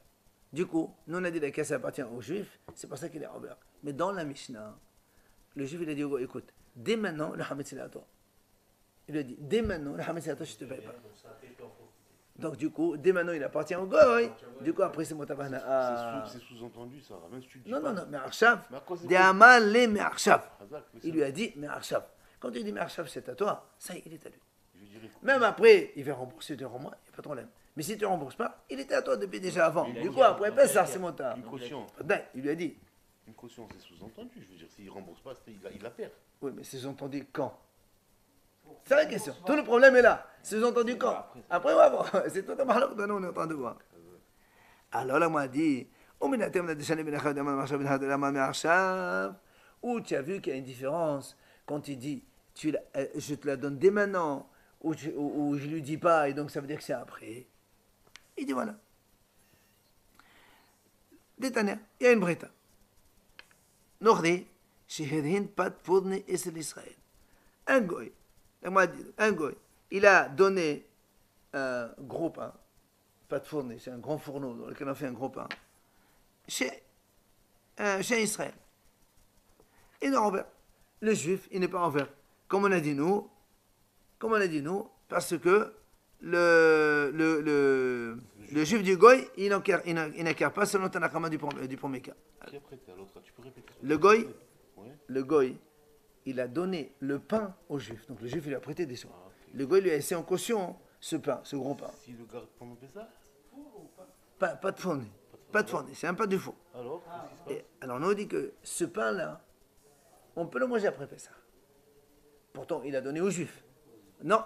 Du coup, nous on a dit la caisse appartient au juif, c'est pour ça qu'il est Robert. Mais dans la Mishnah, le juif il a dit au goy, écoute, dès maintenant, le hametz il est à toi. Il lui a dit, dès maintenant, le hametz il est à toi, je ne te paye pas. Donc du coup, dès maintenant, il appartient au goy. Du coup, après c'est Motabana. C'est sous-entendu ça. Même si tu dis Non, pas. non, non, mais Arshav, Mais à cause de des quoi Amal les Me'arshav. Hazak, mais Il ça- lui a dit, mais Arshav. Quand il dit Me'arshav, c'est à toi, ça y est, il est à lui. je veux dire, écoute, Même après, il va rembourser durant moi, il n'y a pas de problème. Mais si tu ne rembourses pas, il était à toi depuis déjà avant. Du coup, après, ben, ça, c'est mon tas. Une caution. Il lui a dit, Une caution, c'est sous-entendu. Je veux dire, s'il ne rembourse pas, il la perd. oui, mais c'est entendu quand? C'est la question. Tout le problème est là. C'est entendu quand? Après, on va voir. C'est toi, Mahlok, nous, on est en train de voir. Alors là, moi, dit, ou tu as vu qu'il y a une différence quand il dit, je te la donne dès maintenant, ou je ne lui dis pas, et donc ça veut dire que c'est après. Il dit voilà. Détaner, il y a une breta. Nordé, Shehedhin Pat Fourne Esel Israël. Un goy, il a donné un gros pain, Pat Fourne, c'est un grand fourneau dans lequel on fait un gros pain, chez Israël. Il est envers. Le juif, il n'est pas envers. Comme on a dit nous, parce que le juif du goy, il n'acquiert pas selon Tanakama du premier cas. Qui a prêté à l'autre? Tu peux répéter? Le goy, il a donné le pain au juif. Donc le juif, il lui a prêté des sous. Ah, ok. Le goy lui a laissé en caution ce pain, ce gros pain. Si le gars pendant ça, Pas de fourni. Pas de fourni, c'est un pain du faux. alors, qu'est-ce qui se passe? Et alors on nous dit que ce pain-là, on peut le manger après Pessah. Pourtant, il a donné aux juifs. Non,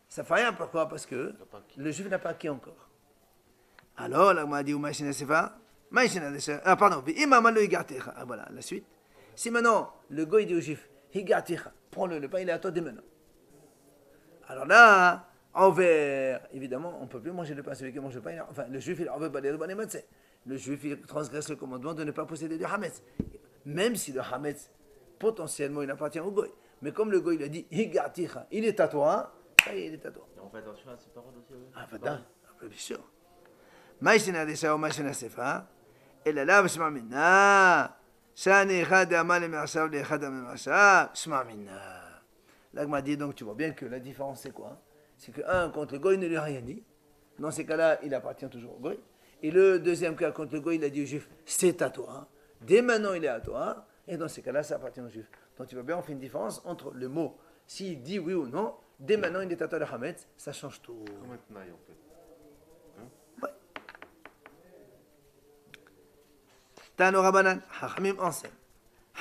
ça fait rien. Pourquoi? Parce que n'a pas acquis. le juif n'a pas acquis encore. Alors, là, on m'a dit, pardon, ah, voilà, la suite. Si maintenant, le goy dit au juif, prends-le, le pain, il est à toi dès maintenant. Alors là, envers, évidemment, on ne peut plus manger le pain, celui qui mange le pain, enfin, le juif, il envers le juif, il transgresse le commandement de ne pas posséder du hametz. Même si le hametz, potentiellement, il appartient au goy. Mais comme le goy, il a dit, il est à toi, ça y est, il est à toi. Et on fait attention à ces paroles aussi. Oui. Ah, bien sûr. Maïsina de Sao, Maïsina Sefa, et là, là, Shma Minna, Shani Echad Amal Me'asav, le Echad Me'asav, Shma Minna. Là, m'a dit, donc tu vois bien que la différence, c'est quoi? C'est que, un, quand le goy ne lui a rien dit, dans ces cas-là, il appartient toujours au goy. Et le deuxième cas, quand le goy, il a dit au juif, c'est à toi. Dès maintenant, il est à toi. Et dans ces cas-là, ça appartient au juif. Donc tu vois bien, on fait une différence entre le mot, s'il dit oui ou non, dès maintenant, il est à toi le hametz, ça change tout. Comme un tenaille, en fait. Ouais. Tano Rabanan, Hachamim enseigne.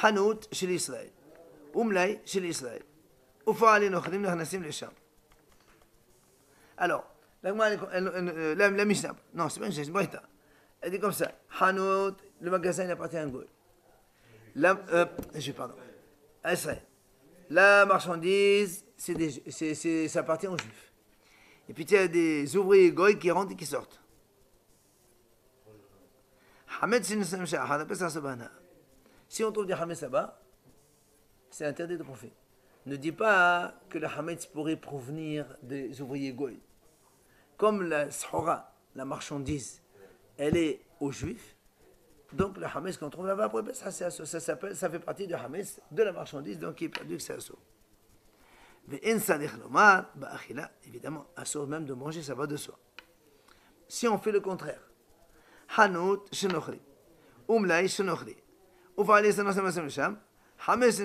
Hanout chez l'Israël. Umlay chez l'Israël. Ufa'ali nochrim nechnasim lesham. Alors, la Mishnah, non, c'est pas une Mishnah, elle dit comme ça. Hanout, le magasin, il appartient à un goy. Pardon, à Israël. La marchandise, ça appartient aux juifs. Et puis il y a des ouvriers goy qui rentrent et qui sortent. Si on trouve des hametz là-bas, c'est interdit de profiter. Ne dis pas que le hametz pourrait provenir des ouvriers goy. Comme la shora, la marchandise, elle est aux juifs, donc le hametz qu'on trouve là-bas, ça fait partie du hametz de la marchandise, donc il est perdu que c'est assaut. Mais évidemment, assaut même de manger, ça va de soi. Si on fait le contraire, hanout shenochri, umlay shenochri, ufali shenochri sham, hametz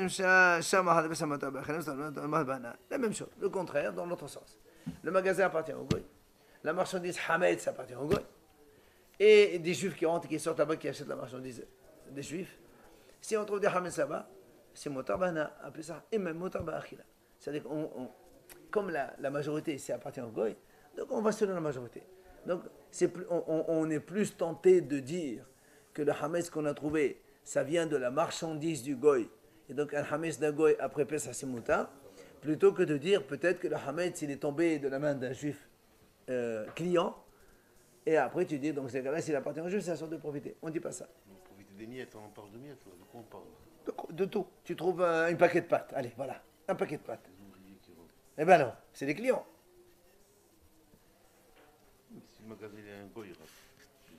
sham ahad besamata b'achilim, la même chose, le contraire dans l'autre sens. Le magasin appartient au goy, la marchandise hametz appartient au goy, et des juifs qui rentrent et qui sortent là-bas, qui achètent la marchandise des juifs. Si on trouve des hametz là-bas, c'est motar bana, appelé ça, et même motar ba'achila. C'est-à-dire qu'on, comme la majorité ici appartient au goy, donc on va selon la majorité. Donc on est plus tenté de dire que le hametz qu'on a trouvé, ça vient de la marchandise du goy, et donc un hametz d'un goy après Pesach c'est motar, plutôt que de dire peut-être que le hametz il est tombé de la main d'un juif client, et après tu dis donc c'est là s'il appartient au juif, c'est la sorte de profiter. On ne dit pas ça. On profite des miettes, on parle de miettes, là. De quoi on parle? De tout. Tu trouves un paquet de pâtes. Allez, voilà. Un paquet de pâtes. Les ouvriers qui rentrent. Eh ben non, c'est des clients. Si le magasin est un goy,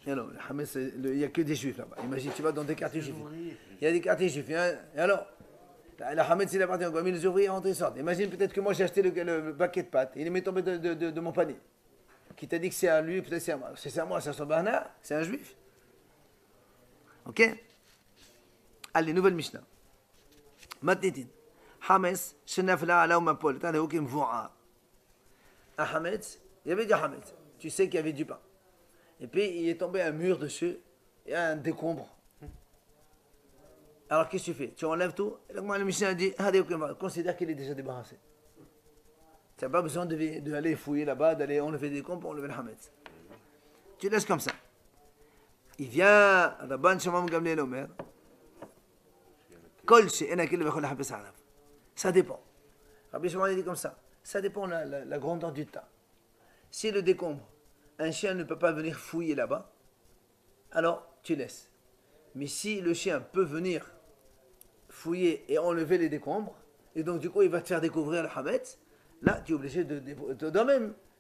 Et alors, le hametz, il n'y a que des juifs là-bas. Imagine, tu vas dans des quartiers juifs. ouvriers. Il y a des quartiers juifs. Et alors, le hametz, il appartient au goy, mais les ouvriers rentrent et sortent. Imagine peut-être que moi j'ai acheté le paquet de pâtes. Il m'est tombé de mon panier. Qui t'a dit que c'est à lui, peut-être c'est à moi. C'est à moi, c'est à son Bahana, c'est un juif. Ok? Allez, nouvelle Mishnah. Matnitin. Hametz, shenafla ala umapol. T'as des mvou'a. Un hametz, il y avait du hametz. Tu sais qu'il y avait du pain. Et puis il est tombé un mur dessus et un décombre. Alors qu'est-ce que tu fais? Tu enlèves tout. Et donc, moi, le Mishnah dit, considère qu'il est déjà débarrassé. Tu n'as pas besoin d'aller fouiller là-bas, d'aller enlever des comptes pour enlever le hametz. Tu laisses comme ça. Il vient, Rabban Shimon Gamliel Omer, Kol she'ena kil v'chol hapes alav. Ça dépend. Rabbi Shimon dit comme ça. Ça dépend de la grandeur du tas. Si le décombre, un chien ne peut pas venir fouiller là-bas, alors tu laisses. Mais si le chien peut venir fouiller et enlever les décombres, et donc du coup il va te faire découvrir le hametz, là, tu es obligé de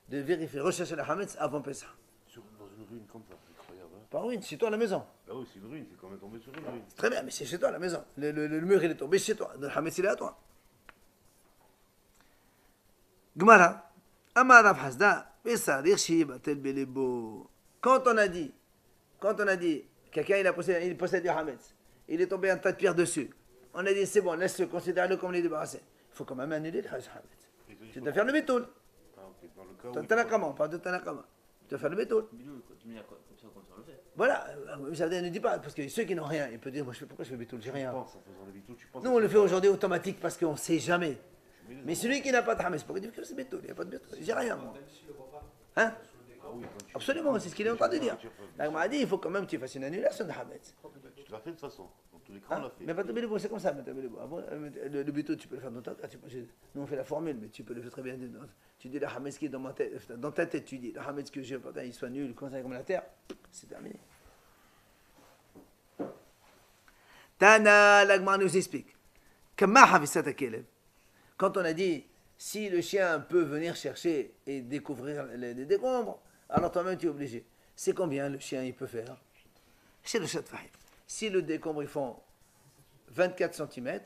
vérifier, rechercher la hametz avant Pesach. Dans une ruine comme ça, c'est incroyable. Hein? Par ruine, chez toi à la maison. Bah oui, c'est une ruine, c'est quand même tombé sur une ruine. Très bien, mais c'est chez toi à la maison. Le mur, il est tombé chez toi. Le hametz, il est à toi. Gemara. Amar Rav Hasda, Pesarich shibatel belebo. Quand on a dit, quelqu'un il possède du hametz, il est tombé un tas de pierres dessus. On a dit, c'est bon, laisse-le, considère-le comme il est débarrassé. Il faut quand même annuler le hametz. Tu dois faire le bétoul. Ah, ok, dans le cas où. Tanakama, on parle de Tanakama. Tu dois faire le bétoul. Bidou, quoi. Tu me dis quoi? Comme ça on le fait. Voilà, ça ne dit pas, parce que ceux qui n'ont rien, ils peuvent dire, pourquoi je fais bétoul, j'ai Tu rien. penses en faisant le bitou, tu penses. Nous, on le fait aujourd'hui automatique parce qu'on ne sait jamais. Mais celui qui n'a pas de hametz, pourquoi dire que c'est bétoul? Il n'y a pas de bétoul. J'ai rien, moi. Hein? Ah oui, quand tu. Absolument, c'est ce qu'il est en train de dire. La m'a dit, il faut quand même que tu fasses une annulation de hametz. Tu l'as fait de toute façon. Dans tous les cas, on l'a fait. Mais pas de bétoul, c'est comme ça. Le bétoul, tu peux le faire dans ta tête. Nous, on fait la formule, mais tu peux le faire très bien. Tu dis la hametz qui est dans ma tête, dans ta tête, tu dis la hametz que j'ai, il soit nul, comme la terre, c'est terminé. Tana, l'agma nous explique. Quand on a dit, si le chien peut venir chercher et découvrir les décombres, alors toi-même tu es obligé. C'est combien le chien il peut faire? C'est le chat fahim. Si le décombre ils font 24 cm,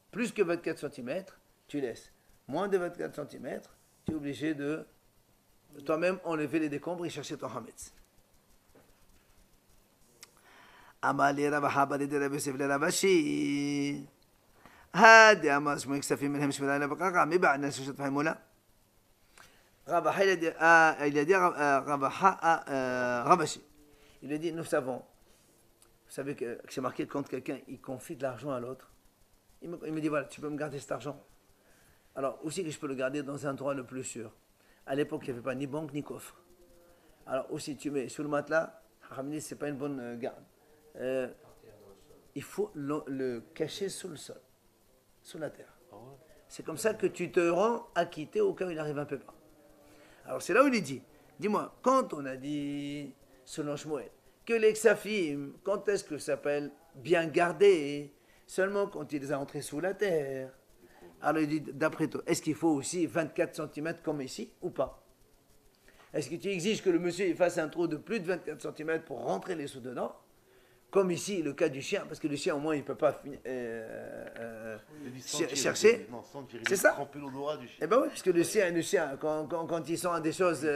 plus que 24 cm, tu laisses. Moins de 24 cm, tu es obligé de toi-même enlever les décombres et chercher ton hametz. Amali Rabaha Balide Rabbi Yosef le Rabashi. هذا أمر اسمه يكسفي منهم شمال أنا بقى ما بعد الناس وش تفهموا لا ربح il a dit Rabaha Rabashi. Il a dit nous savons savez que c'est marqué quand quelqu'un il confie de l'argent à l'autre, il me dit voilà, tu peux me garder cet argent. Alors aussi que je peux le garder dans un endroit le plus sûr. À l'époque, il n'y avait pas ni banque ni coffre. Alors aussi, tu mets sous le matelas, c'est pas une bonne garde. Il faut le cacher sous le sol, sous la terre. C'est comme ça que tu te rends acquitté au cas où il arrive un pépin. Alors c'est là où il est dit, dis-moi, quand on a dit, selon Shmuel, que les Ksafim, quand est-ce que ça s'appelle bien gardé? Seulement quand il les a entrés sous la terre. Alors il dit, d'après toi, est-ce qu'il faut aussi 24 cm comme ici ou pas? Est-ce que tu exiges que le monsieur il fasse un trou de plus de 24 cm pour rentrer les sous dedans? Comme ici, le cas du chien, parce que le chien au moins il ne peut pas chercher. C'est ça? Eh bien oui, parce que le chien quand il sent des choses,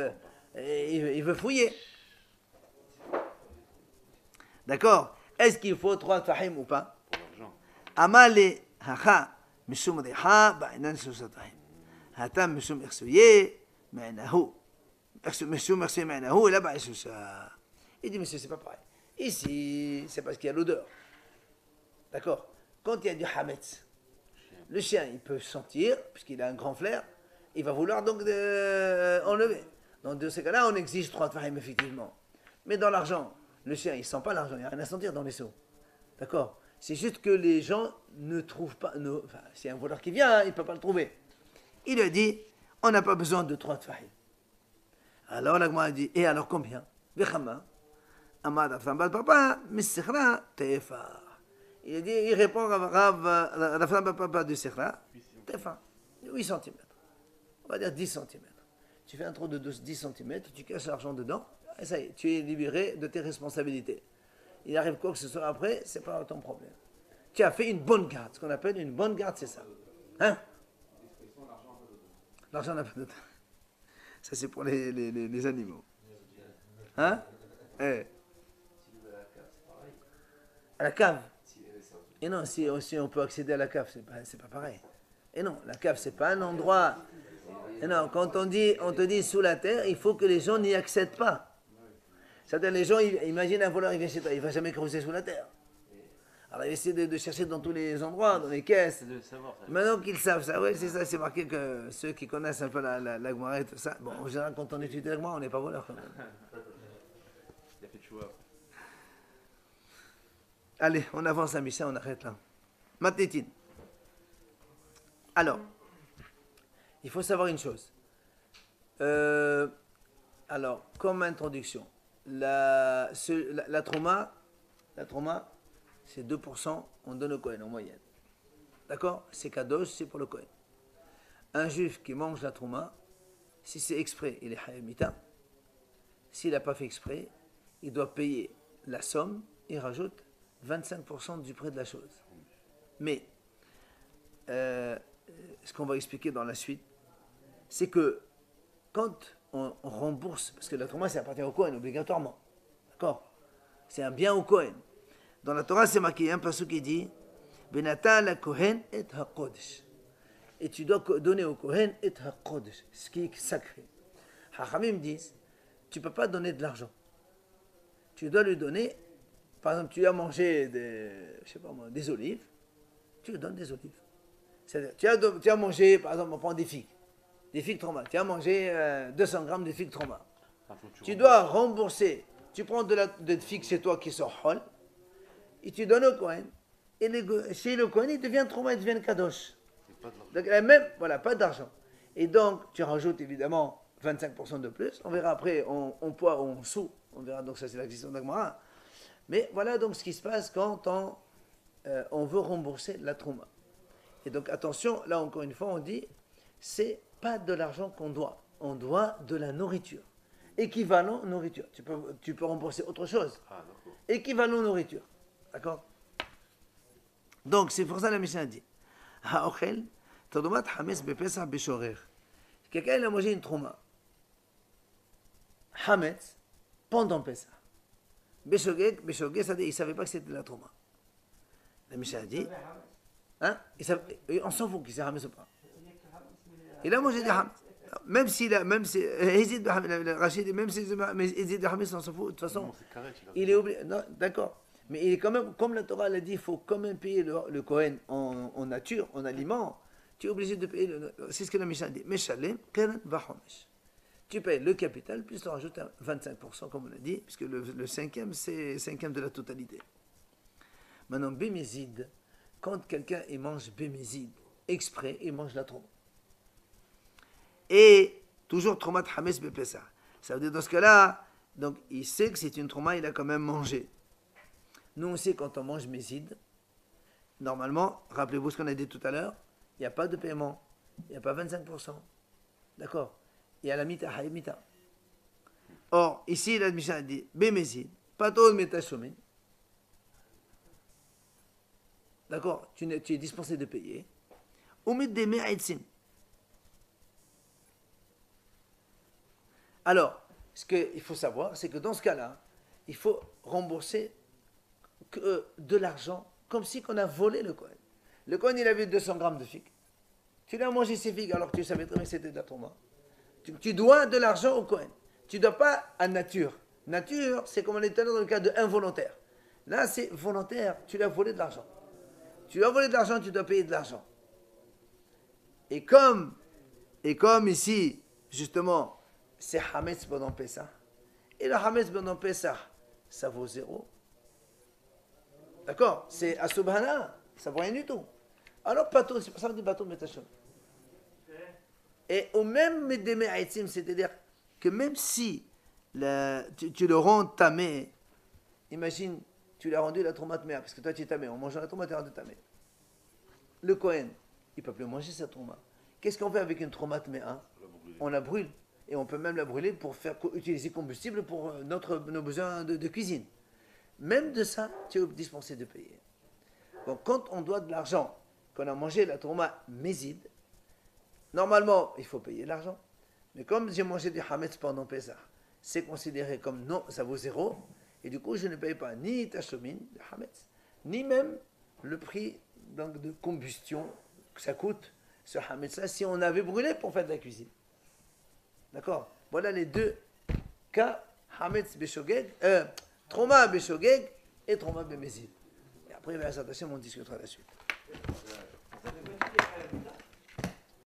il veut fouiller. D'accord? Est-ce qu'il faut 3 tfahim ou pas? Amale hacha mishum riha ba'inan shusha tfahim. Hatam mishum irsuye ma'nahu. Mishum irsuye ma'nahu ila ba'i shusha. Il dit, monsieur, c'est pas pareil. Ici, c'est parce qu'il y a l'odeur. D'accord? Quand il y a du hametz, le chien, il peut sentir, puisqu'il a un grand flair, il va vouloir donc enlever. Donc, dans ces cas-là, on exige 3 tfahim, effectivement. Mais dans l'argent, le chien, il ne sent pas l'argent, il n'y a rien à sentir dans les seaux. D'accord? C'est juste que les gens ne trouvent pas. Enfin, c'est un voleur qui vient, il ne peut pas le trouver. Il lui a dit, on n'a pas besoin de 3 tfahim. Alors, la Gemara a dit, et alors combien? Vechama. Amad Afnabal Papa, Missikhra, Tefa. Il répond à Rafnabal Papa du Sikhra, Tefa. 8 cm. On va dire 10 cm. Tu fais un trou de 10 cm, tu caches l'argent dedans, et ça y est, tu es libéré de tes responsabilités. Il arrive quoi que ce soit après, c'est pas ton problème. Tu as fait une bonne garde. Ce qu'on appelle une bonne garde, c'est ça. Hein? L'argent n'a pas de temps. Ça, c'est pour les animaux. Hein? À la cave. Et non, si on peut accéder à la cave, c'est pas pareil. Et non, la cave, c'est pas un endroit. Et non, quand on te dit sous la terre, il faut que les gens n'y accèdent pas. C'est-à-dire, les gens, imagine un voleur, il vient chez toi, il ne va jamais creuser sous la terre. Alors, il essaie de chercher dans tous les endroits, dans les caisses. Maintenant qu'ils savent ça, oui, c'est ça, c'est marqué que ceux qui connaissent un peu la Gemara et tout ça, bon, en général, quand on étudie la Gemara, on n'est pas voleur quand même. Il a fait le choix. Allez, on avance à Mishnah, on arrête là. Matnétine. Alors, il faut savoir une chose. Alors, comme introduction, la trauma, c'est 2%, on donne au Kohen en moyenne. D'accord? C'est kadosh, c'est pour le Kohen. Un juif qui mange la trauma, si c'est exprès, il est hayamita. S'il n'a pas fait exprès, il doit payer la somme et rajoute 25% du prix de la chose. Mais, ce qu'on va expliquer dans la suite, c'est que quand on rembourse, parce que la trauma, ça appartient au Kohen obligatoirement. D'accord? C'est un bien au Kohen. Dans la Torah, c'est marqué un passage qui dit Benata la Kohen et ha-kodesh. Et tu dois donner au Kohen et ha-kodesh, ce qui est sacré. Hachamim disent tu ne peux pas donner de l'argent. Tu dois lui donner, par exemple, tu as mangé des olives, tu lui donnes des olives. C'est-à-dire, tu as mangé, par exemple, on prend des figues trauma. Tu as mangé 200 grammes de figues trauma. Tu dois rembourser. Tu prends des figues chez toi qui sont hol, et tu donnes au Kohen. Et chez le Kohen, il devient trauma, il devient kadosh. Donc, même, voilà, pas d'argent. Et donc, tu rajoutes évidemment 25% de plus. On verra après en poids ou en sous. On verra, donc ça c'est la question d'Agmara. Mais voilà donc ce qui se passe quand on veut rembourser la trauma. Et donc attention, là encore une fois on dit, c'est pas de l'argent qu'on doit. On doit de la nourriture. Équivalent nourriture. Tu peux rembourser autre chose. Équivalent nourriture. D'accord? Donc c'est pour ça la Mishnah dit Ha'ochel, tadomat hametz bepesach beshorer. Quelqu'un il a mangé une trauma. Hametz, pendant Pessah. Beshogeg, c'est-à-dire il ne savait pas que c'était la trauma. La Mishnah dit, hein, on s'en fout qu'il s'est hametz ou pas. Il a mangé des hametz. Même si hésite de hametz, Rachid dit, même si hésite de hametz, on s'en fout. De toute façon, il est oublié. Non, d'accord. Mais il est quand même, comme la Torah l'a dit, il faut quand même payer le Kohen en nature, en aliment. Tu es obligé de payer, c'est ce que la Mishnah dit. Meshalem, keren vachomesh. Tu payes le capital, plus tu rajoutes 25%, comme on a dit, puisque le cinquième, c'est cinquième de la totalité. Maintenant, bémézide, quand quelqu'un il mange bémézide, exprès, il mange la trompe. Et toujours tromat hames bepesa. Ça veut dire dans ce cas-là, donc il sait que c'est une trauma, il a quand même mangé. Nous aussi, quand on mange mézide, normalement, rappelez-vous ce qu'on a dit tout à l'heure, il n'y a pas de paiement, il n'y a pas 25%. D'accord? Il y a la mita, haïmita. Or, ici, la Mishnah dit, bémézide, patol metashomin. D'accord? Tu es dispensé de payer. Umid de me'aitsim. Alors, ce qu'il faut savoir, c'est que dans ce cas-là, il faut rembourser de l'argent, comme si on a volé le Kohen. Le Kohen, il avait 200 grammes de figues. Tu lui as mangé ces figues alors que tu savais très bien que c'était de la trauma. Tu dois de l'argent au Kohen. Tu ne dois pas à nature. Nature, c'est comme on est dans le cas de involontaire. Là, c'est volontaire. Tu lui as volé de l'argent. Tu lui as volé de l'argent, tu dois payer de l'argent. Et comme ici, justement, c'est Hametz pendant Pessah. Et le Hametz pendant Pessah, ça vaut 0. D'accord? C'est à Subhana, ça vaut rien du tout. Alors, Pato, c'est pour ça qu'on dit Pato Metachon. Et au même Medeme Haïtim, c'est-à-dire que même si tu le rends tamé, imagine, tu l'as rendu la tomate mère, parce que toi tu es tamé, en mangeant la tomate, tu es rendu tamé. Le Kohen, il ne peut plus manger sa tomate. Qu'est-ce qu'on fait avec une tomate mère? On la brûle. Et on peut même la brûler pour utiliser combustible pour nos besoins de cuisine. Même de ça, tu es dispensé de payer. Donc quand on doit de l'argent, qu'on a mangé la tomate mézide, normalement, il faut payer l'argent. Mais comme j'ai mangé du hametz pendant Pessah, c'est considéré comme non, ça vaut 0. Et du coup, je ne paye pas ni tashomin, le hametz, ni même le prix donc, de combustion que ça coûte, ce hametz-là, si on avait brûlé pour faire de la cuisine. D'accord? Voilà les deux cas, hametz beshogeg, trauma beshogeg et trauma bemezid. Et après, on discutera la suite.